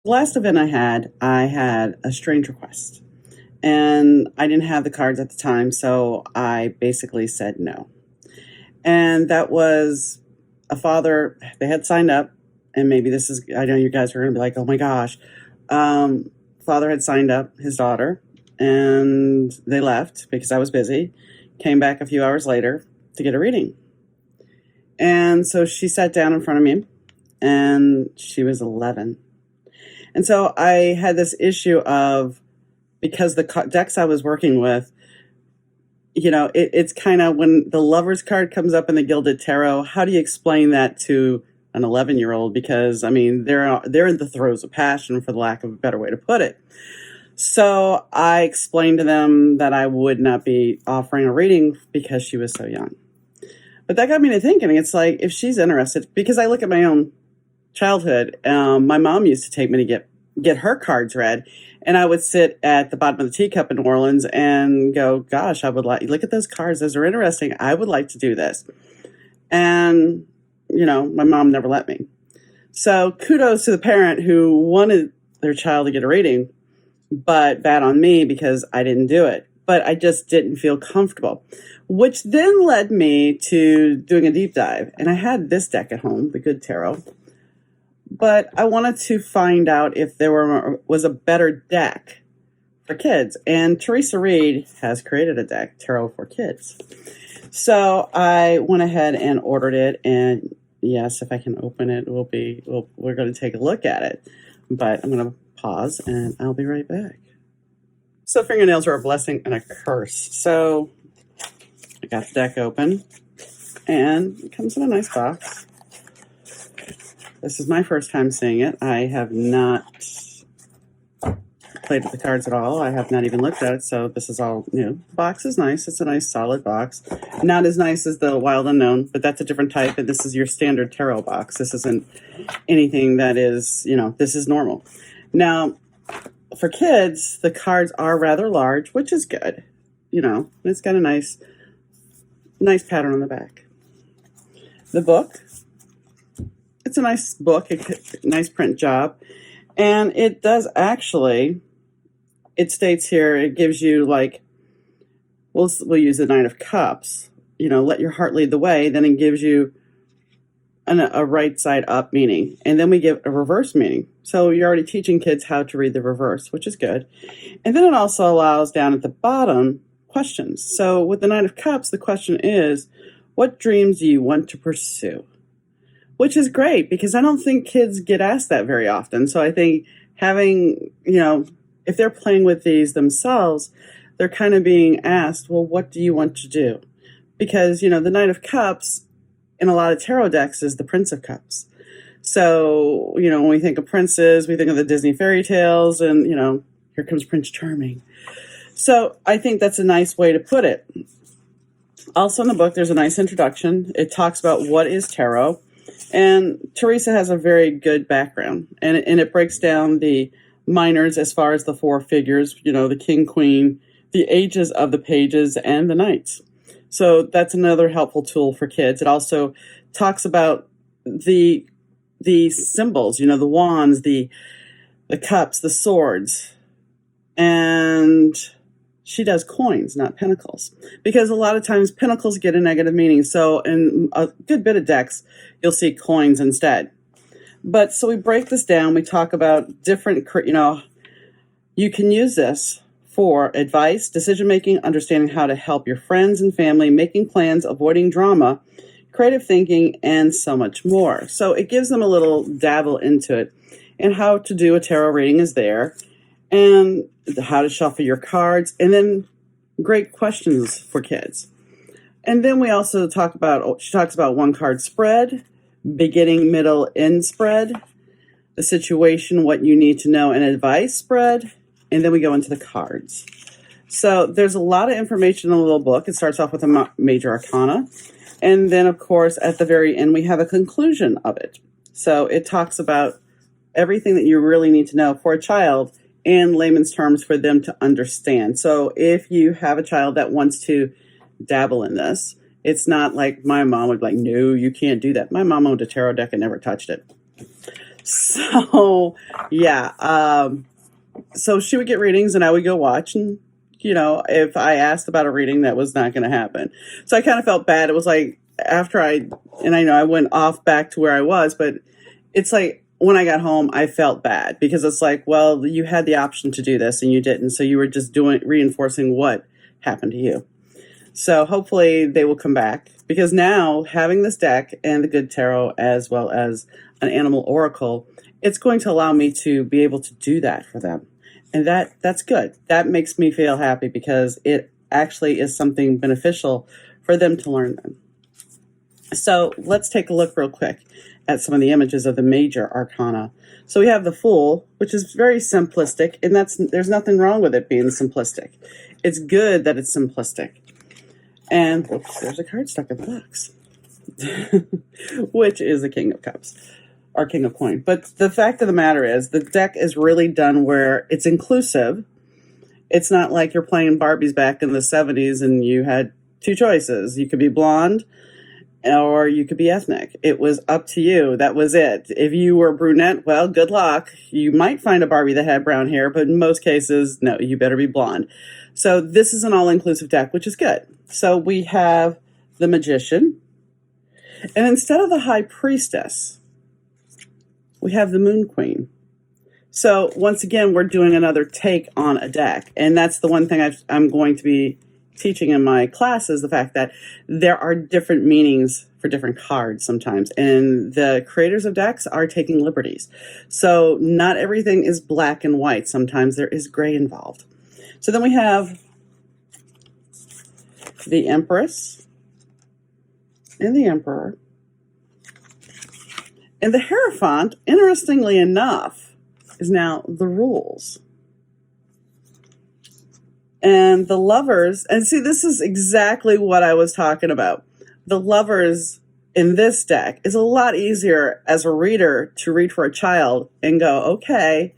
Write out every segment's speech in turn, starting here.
The last event I had a strange request. And I didn't have the cards at the time, so I basically said no. And that was a father, they had signed up, and maybe this is, I know you guys are going to be like, oh my gosh. Father had signed up his daughter, and they left because I was busy, came back a few hours later to get a reading. And so she sat down in front of me, and she was 11. And so I had this issue of, because the decks I was working with, it's kind of when the Lover's card comes up in the Gilded Tarot, how do you explain that to an 11-year-old? Because, I mean, they're in the throes of passion, for the lack of a better way to put it. So I explained to them that I would not be offering a reading because she was so young. But that got me to thinking, it's like, if she's interested, because I look at my own childhood, my mom used to take me to get her cards read, and I would sit at the bottom of the teacup in New Orleans and go, gosh, I would look at those cards. Those are interesting. I would like to do this. And, my mom never let me. So kudos to the parent who wanted their child to get a reading, but bad on me because I didn't do it. But I just didn't feel comfortable, which then led me to doing a deep dive. And I had this deck at home, the Good Tarot. But I wanted to find out if there was a better deck for kids. And Theresa Reed has created a deck, Tarot for Kids. So I went ahead and ordered it. And yes, if I can open it, we're going to take a look at it. But I'm going to pause and I'll be right back. So fingernails are a blessing and a curse. So I got the deck open and it comes in a nice box. This is my first time seeing it. I have not played with the cards at all. I have not even looked at it, so this is all new. The box is nice. It's a nice solid box. Not as nice as the Wild Unknown, but that's a different type, and this is your standard tarot box. This isn't anything that is, this is normal. Now, for kids, the cards are rather large, which is good. It's got a nice pattern on the back. The book. It's a nice book, nice print job. And it does actually, it states here, it gives you we'll use the Knight of Cups, let your heart lead the way. Then it gives you a right side up meaning. And then we give a reverse meaning. So you're already teaching kids how to read the reverse, which is good. And then it also allows down at the bottom questions. So with the Knight of Cups, the question is, what dreams do you want to pursue? Which is great because I don't think kids get asked that very often. So I think having, if they're playing with these themselves, they're kind of being asked, well, what do you want to do? Because, the Knight of Cups in a lot of tarot decks is the Prince of Cups. So, when we think of princes, we think of the Disney fairy tales and, here comes Prince Charming. So I think that's a nice way to put it. Also in the book, there's a nice introduction. It talks about what is tarot. And Theresa has a very good background, and it breaks down the minors as far as the four figures, the king, queen, the ages of the pages, and the knights. So that's another helpful tool for kids. It also talks about the symbols, the wands, the cups, the swords, and she does coins, not pentacles, because a lot of times pentacles get a negative meaning. So in a good bit of decks, you'll see coins instead. But so we break this down. We talk about different, you can use this for advice, decision-making, understanding how to help your friends and family, making plans, avoiding drama, creative thinking, and so much more. So it gives them a little dabble into it. And how to do a tarot reading is there. And how to shuffle your cards, and then great questions for kids. And then we also she talks about one card spread, beginning, middle, end spread, the situation, what you need to know, and advice spread, and then we go into the cards. So there's a lot of information in the little book. It starts off with a major arcana, and then of course at the very end we have a conclusion of it. So it talks about everything that you really need to know for a child in layman's terms for them to understand. So if you have a child that wants to dabble in this, it's not like my mom would be like, no, you can't do that. My mom owned a tarot deck and never touched it. So, yeah. So she would get readings and I would go watch. And, if I asked about a reading, that was not going to happen. So I kind of felt bad. It was like after I know I went off back to where I was, but it's like when I got home, I felt bad because it's like, well, you had the option to do this and you didn't. So you were just reinforcing what happened to you. So hopefully they will come back because now having this deck and the Good Tarot as well as an animal oracle, it's going to allow me to be able to do that for them. And that's good. That makes me feel happy because it actually is something beneficial for them to learn them. So let's take a look real quick at some of the images of the major arcana. So we have the Fool, which is very simplistic, and there's nothing wrong with it being simplistic. It's good that it's simplistic. And whoops, there's a card stuck in the box, which is the King of Cups or King of Coin. But the fact of the matter is the deck is really done where it's inclusive. It's not like you're playing Barbies back in the 70s and you had two choices. You could be blonde or you could be ethnic. It was up to you. That was it. If you were brunette, well, good luck. You might find a Barbie that had brown hair, but in most cases, no, you better be blonde. So this is an all-inclusive deck, which is good. So we have the Magician. And instead of the High Priestess, we have the Moon Queen. So once again, we're doing another take on a deck. And that's the one thing I'm going to be teaching in my class is the fact that there are different meanings for different cards sometimes. And the creators of decks are taking liberties. So not everything is black and white. Sometimes there is gray involved. So then we have the Empress and the Emperor. And the Hierophant, interestingly enough, is now the Rules. And the Lovers, and see, this is exactly what I was talking about. The Lovers in this deck is a lot easier as a reader to read for a child and go, okay,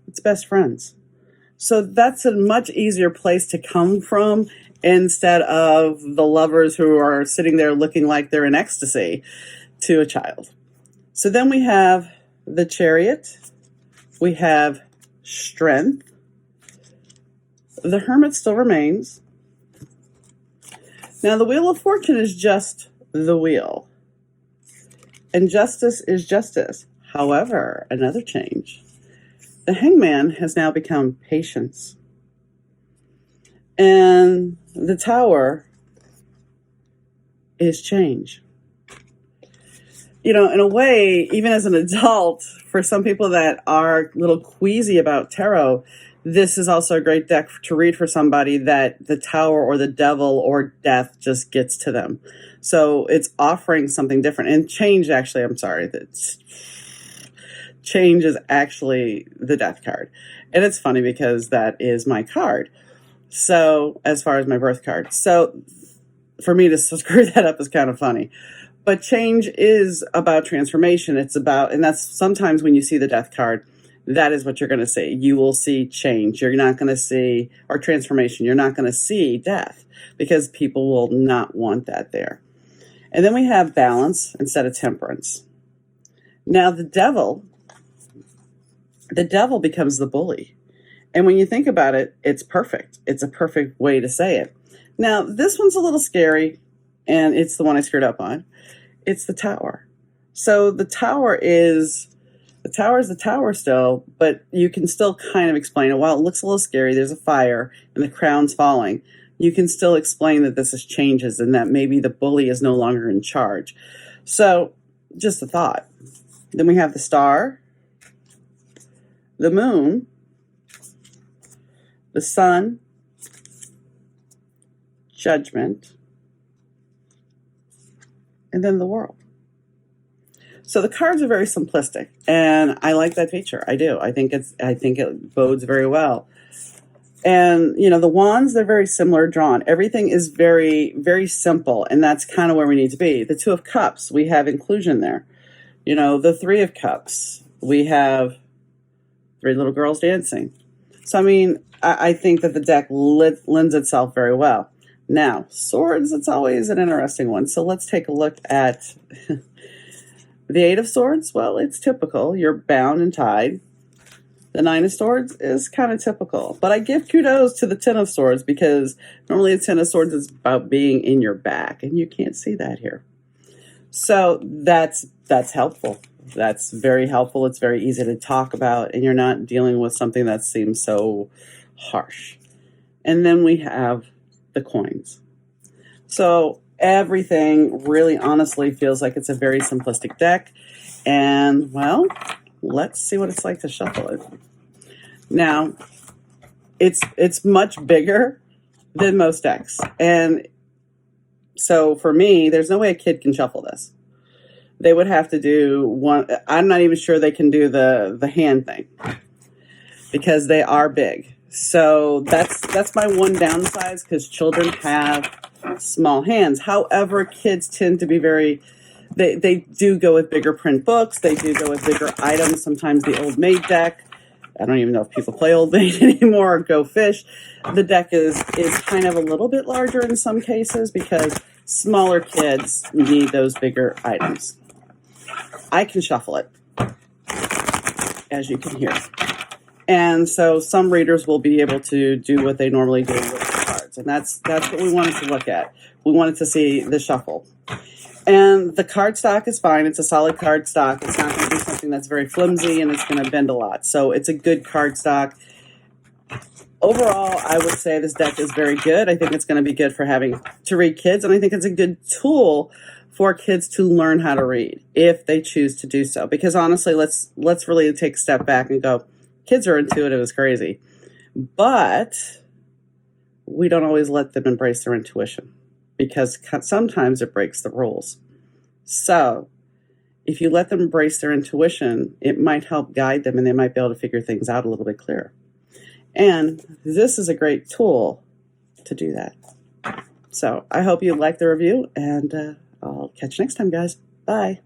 it's best friends. So that's a much easier place to come from instead of the lovers who are sitting there looking like they're in ecstasy to a child. So then we have the Chariot. We have Strength. The Hermit still remains. Now the Wheel of Fortune is just the wheel. And justice is justice. However, another change. The Hangman has now become Patience. And the Tower is change. In a way, even as an adult, for some people that are a little queasy about tarot, this is also a great deck to read for somebody that the Tower or the Devil or Death just gets to them. So it's offering something different. And change, actually, I'm sorry, change is actually the Death card. And it's funny because that is my card. So as far as my birth card. So for me to screw that up is kind of funny. But change is about transformation. It's about, and that's sometimes when you see the Death card, that is what you're going to see. You will see change. You're not going to see, or transformation. You're not going to see death because people will not want that there. And then we have Balance instead of Temperance. Now the devil becomes the bully. And when you think about it, it's perfect. It's a perfect way to say it. Now, this one's a little scary, and it's the one I screwed up on. It's the Tower. So the Tower is the Tower still, but you can still kind of explain it. While it looks a little scary, there's a fire, and the crown's falling. You can still explain that this is changes, and that maybe the bully is no longer in charge. So, just a thought. Then we have the Star, the Moon, the Sun, Judgment, and then the World. So the cards are very simplistic, and I like that feature. I do. I think it bodes very well. And the wands, they're very similar drawn. Everything is very, very simple, and that's kind of where we need to be. The Two of Cups, we have inclusion there. The Three of Cups, we have three little girls dancing. So I think that the deck lends itself very well. Now, swords, it's always an interesting one. So let's take a look at The Eight of Swords, well, it's typical. You're bound and tied. The Nine of Swords is kind of typical. But I give kudos to the Ten of Swords because normally the Ten of Swords is about being in your back, and you can't see that here. So that's helpful. That's very helpful. It's very easy to talk about, and you're not dealing with something that seems so harsh. And then we have the coins. So everything really honestly feels like it's a very simplistic deck. And, well, let's see what it's like to shuffle it. Now, it's much bigger than most decks. And so for me, there's no way a kid can shuffle this. They would have to do one. I'm not even sure they can do the hand thing because they are big. So that's my one downside, because children have small hands. However, kids tend to be they do go with bigger print books. They do go with bigger items. Sometimes the Old Maid deck. I don't even know if people play Old Maid anymore or Go Fish. The deck is kind of a little bit larger in some cases because smaller kids need those bigger items. I can shuffle it, as you can hear. And so some readers will be able to do what they normally do with the cards. And that's what we wanted to look at. We wanted to see the shuffle. And the card stock is fine. It's a solid card stock. It's not going to be something that's very flimsy and it's going to bend a lot. So it's a good card stock. Overall, I would say this deck is very good. I think it's going to be good for having to read kids. And I think it's a good tool for kids to learn how to read if they choose to do so. Because honestly, let's really take a step back and go, kids are intuitive as crazy. But we don't always let them embrace their intuition, because sometimes it breaks the rules. So if you let them embrace their intuition, it might help guide them and they might be able to figure things out a little bit clearer. And this is a great tool to do that. So I hope you liked the review, and I'll catch you next time, guys. Bye.